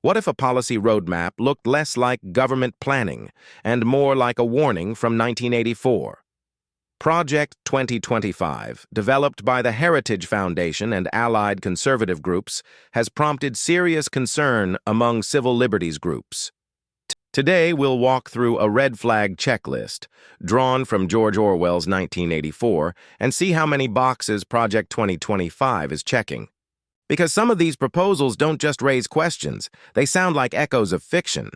What if a policy roadmap looked less like government planning and more like a warning from 1984? Project 2025, developed by the Heritage Foundation and allied conservative groups, has prompted serious concern among civil liberties groups. Today, we'll walk through a red flag checklist drawn from George Orwell's 1984 and see how many boxes Project 2025 is checking. Because some of these proposals don't just raise questions, they sound like echoes of fiction.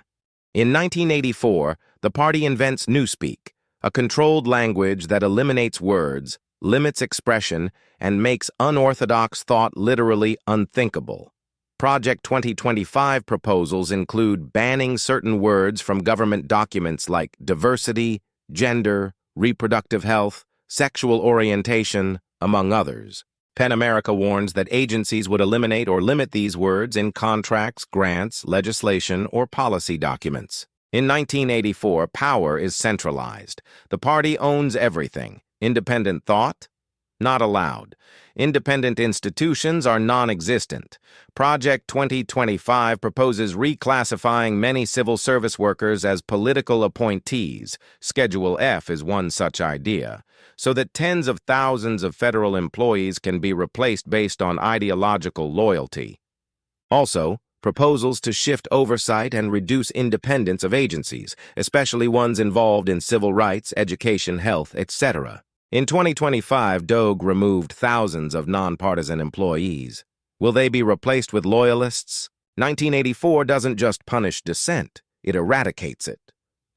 In 1984, the party invents Newspeak, a controlled language that eliminates words, limits expression, and makes unorthodox thought literally unthinkable. Project 2025 proposals include banning certain words from government documents like diversity, gender, reproductive health, sexual orientation, among others. PEN America warns that agencies would eliminate or limit these words in contracts, grants, legislation, or policy documents. In 1984, power is centralized. The party owns everything. Independent thought? Not allowed. Independent institutions are non-existent. Project 2025 proposes reclassifying many civil service workers as political appointees. Schedule F is one such idea, so that tens of thousands of federal employees can be replaced based on ideological loyalty. Also, proposals to shift oversight and reduce independence of agencies, especially ones involved in civil rights, education, health, etc. In 2025, DOGE removed thousands of nonpartisan employees. Will they be replaced with loyalists? 1984 doesn't just punish dissent, it eradicates it.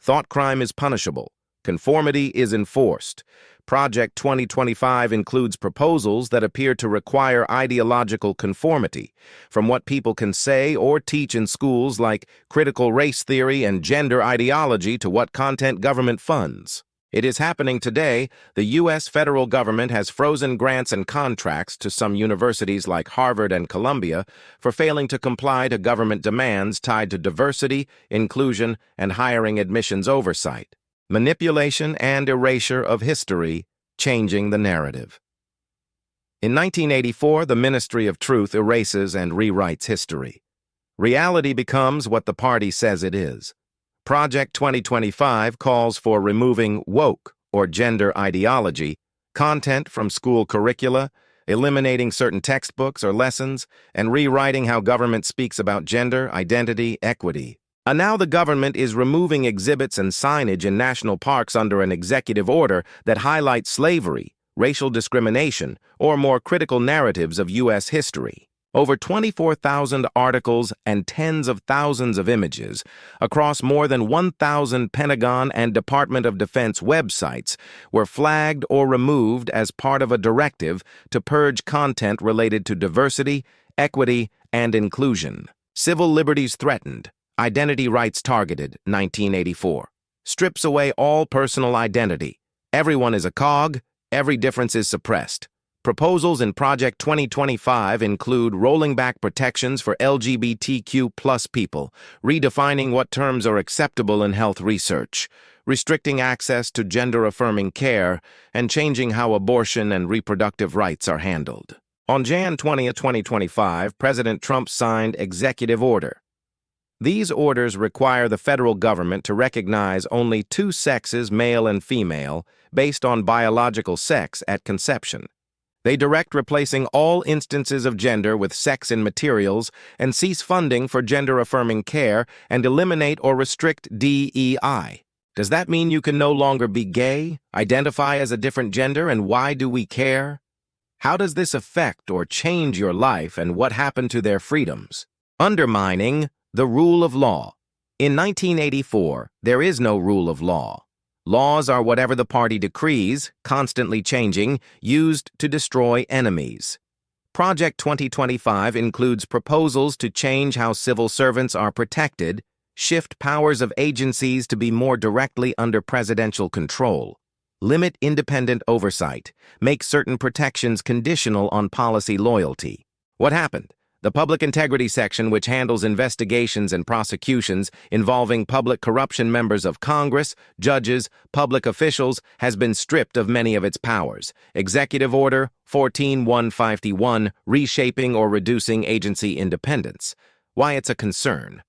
Thoughtcrime is punishable. Conformity is enforced. Project 2025 includes proposals that appear to require ideological conformity, from what people can say or teach in schools like critical race theory and gender ideology to what content government funds. It is happening today. The U.S. federal government has frozen grants and contracts to some universities like Harvard and Columbia for failing to comply to government demands tied to diversity, inclusion, and hiring admissions oversight. Manipulation and erasure of history, changing the narrative. In 1984, the Ministry of Truth erases and rewrites history. Reality becomes what the party says it is. Project 2025 calls for removing woke, or gender ideology, content from school curricula, eliminating certain textbooks or lessons, and rewriting how government speaks about gender, identity, equity. And now the government is removing exhibits and signage in national parks under an executive order that highlights slavery, racial discrimination, or more critical narratives of U.S. history. Over 24,000 articles and tens of thousands of images across more than 1,000 Pentagon and Department of Defense websites were flagged or removed as part of a directive to purge content related to diversity, equity, and inclusion. Civil liberties threatened. Identity rights targeted, 1984. Strips away all personal identity. Everyone is a cog. Every difference is suppressed. Proposals in Project 2025 include rolling back protections for LGBTQ+ people, redefining what terms are acceptable in health research, restricting access to gender-affirming care, and changing how abortion and reproductive rights are handled. On Jan 20, 2025, President Trump signed Executive Order. These orders require the federal government to recognize only two sexes, male and female, based on biological sex at conception. They direct replacing all instances of gender with sex in materials and cease funding for gender-affirming care and eliminate or restrict DEI. Does that mean you can no longer be gay, identify as a different gender, and why do we care? How does this affect or change your life, and what happened to their freedoms? Undermining the rule of law. In 1984, there is no rule of law. Laws are whatever the party decrees, constantly changing, used to destroy enemies. Project 2025 includes proposals to change how civil servants are protected, shift powers of agencies to be more directly under presidential control, limit independent oversight, make certain protections conditional on policy loyalty. What happened? The Public Integrity Section, which handles investigations and prosecutions involving public corruption members of Congress, judges, public officials, has been stripped of many of its powers. Executive Order 14151, reshaping or reducing agency independence. Why it's a concern.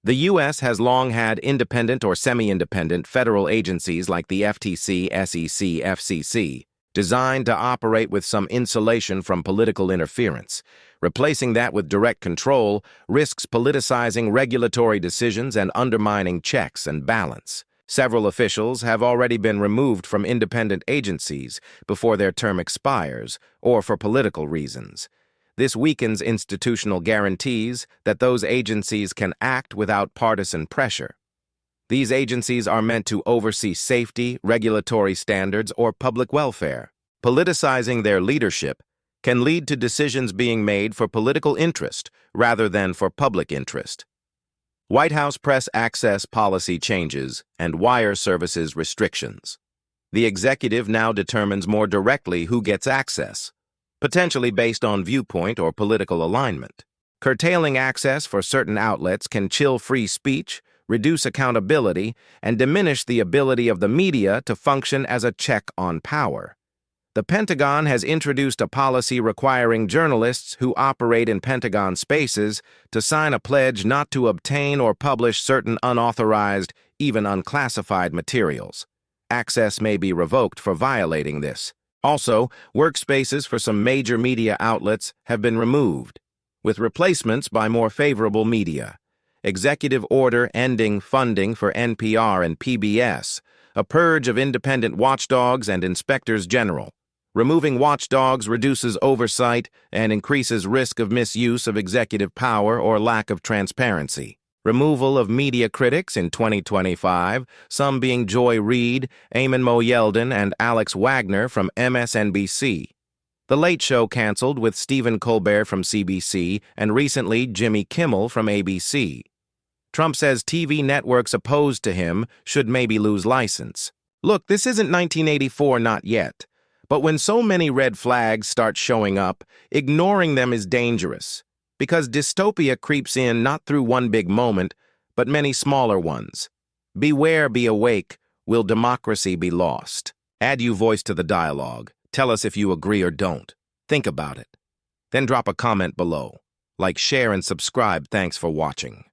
The U.S. has long had independent or semi-independent federal agencies like the FTC, SEC, FCC, designed to operate with some insulation from political interference. Replacing that with direct control risks politicizing regulatory decisions and undermining checks and balance. Several officials have already been removed from independent agencies before their term expires or for political reasons. This weakens institutional guarantees that those agencies can act without partisan pressure. These agencies are meant to oversee safety, regulatory standards, or public welfare. Politicizing their leadership can lead to decisions being made for political interest rather than for public interest. White House press access policy changes and wire services restrictions. The executive now determines more directly who gets access, potentially based on viewpoint or political alignment. Curtailing access for certain outlets can chill free speech, reduce accountability, and diminish the ability of the media to function as a check on power. The Pentagon has introduced a policy requiring journalists who operate in Pentagon spaces to sign a pledge not to obtain or publish certain unauthorized, even unclassified materials. Access may be revoked for violating this. Also, workspaces for some major media outlets have been removed, with replacements by more favorable media. Executive order ending funding for NPR and PBS, a purge of independent watchdogs and inspectors general. Removing watchdogs reduces oversight and increases risk of misuse of executive power or lack of transparency. Removal of media critics in 2025, some being Joy Reid, Eamon Moyeldin, and Alex Wagner from MSNBC. The Late Show canceled with Stephen Colbert from CBC and recently Jimmy Kimmel from ABC. Trump says TV networks opposed to him should maybe lose license. Look, this isn't 1984, not yet. But when so many red flags start showing up, ignoring them is dangerous. Because dystopia creeps in not through one big moment, but many smaller ones. Beware, be awake. Will democracy be lost? Add your voice to the dialogue. Tell us if you agree or don't. Think about it. Then drop a comment below. Like, share, and subscribe. Thanks for watching.